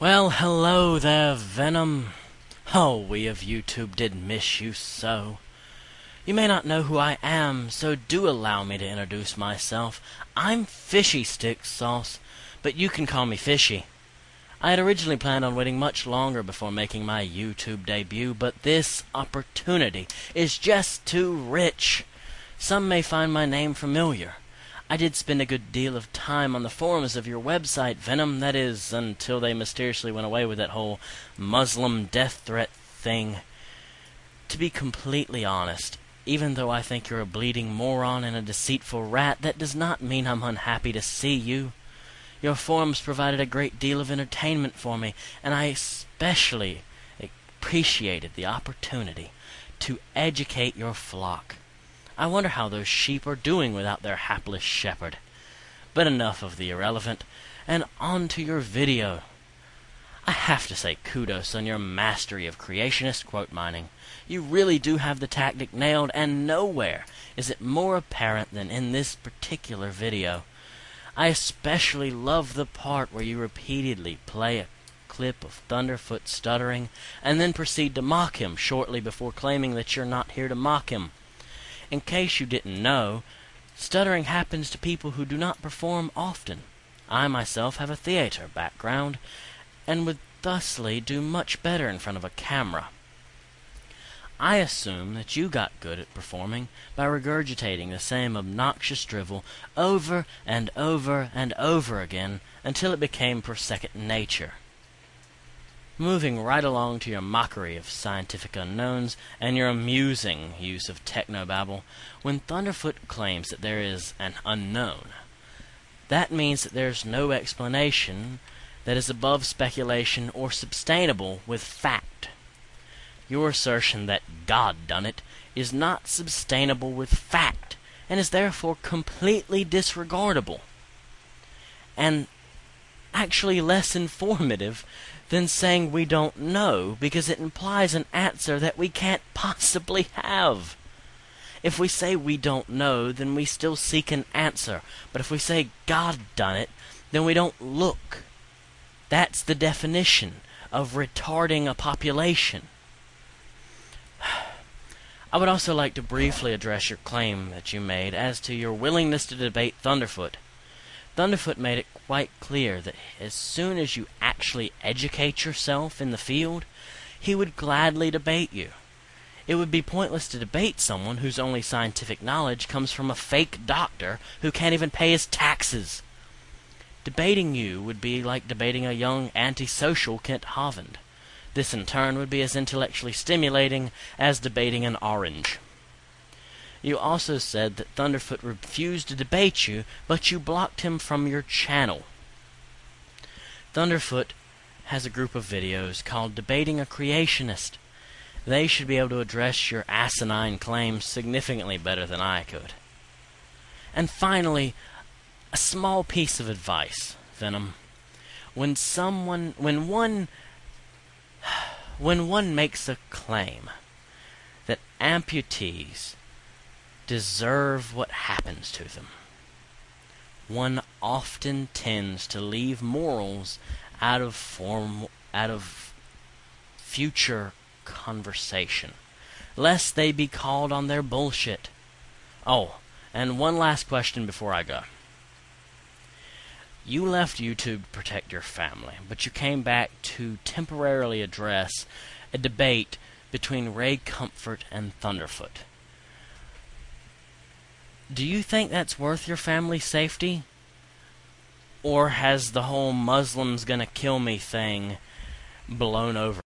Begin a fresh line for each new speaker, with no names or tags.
Well, hello there, Venom. Oh, we of YouTube did miss you so. You may not know who I am, so do allow me to introduce myself. I'm Fishysticksauce, but you can call me Fishy. I had originally planned on waiting much longer before making my YouTube debut, but this opportunity is just too rich. Some may find my name familiar. I did spend a good deal of time on the forums of your website, Venom, that is, until they mysteriously went away with that whole Muslim death threat thing. To be completely honest, even though I think you're a bleeding moron and a deceitful rat, that does not mean I'm unhappy to see you. Your forums provided a great deal of entertainment for me, and I especially appreciated the opportunity to educate your flock. I wonder how those sheep are doing without their hapless shepherd. But enough of the irrelevant, and on to your video. I have to say kudos on your mastery of creationist quote mining. You really do have the tactic nailed, and nowhere is it more apparent than in this particular video. I especially love the part where you repeatedly play a clip of Thunderfoot stuttering, and then proceed to mock him shortly before claiming that you're not here to mock him. In case you didn't know, stuttering happens to people who do not perform often. I myself have a theater background, and would thusly do much better in front of a camera. I assume that you got good at performing by regurgitating the same obnoxious drivel over and over and over again until it became per second nature. Moving right along to your mockery of scientific unknowns and your amusing use of technobabble, when Thunderfoot claims that there is an unknown, that means that there's no explanation that is above speculation or sustainable with fact. Your assertion that God done it is not sustainable with fact, and is therefore completely disregardable, and actually less informative than saying we don't know, because it implies an answer that we can't possibly have. If we say we don't know, then we still seek an answer, but if we say God done it, then we don't look. That's the definition of retarding a population. I would also like to briefly address your claim that you made as to your willingness to debate Thunderfoot. Thunderfoot made it quite clear that as soon as you actually educate yourself in the field, he would gladly debate you. It would be pointless to debate someone whose only scientific knowledge comes from a fake doctor who can't even pay his taxes. Debating you would be like debating a young antisocial Kent Hovind. This in turn would be as intellectually stimulating as debating an orange. You also said that Thunderfoot refused to debate you, but you blocked him from your channel. Thunderfoot has a group of videos called Debating a Creationist. They should be able to address your asinine claims significantly better than I could. And finally, a small piece of advice, Venom. When one makes a claim that amputees deserve what happens to them, one often tends to leave morals out of future conversation, lest they be called on their bullshit. Oh, and one last question before I go. You left YouTube to protect your family, but you came back to temporarily address a debate between Ray Comfort and Thunderfoot. Do you think that's worth your family's safety? Or has the whole Muslims gonna kill me thing blown over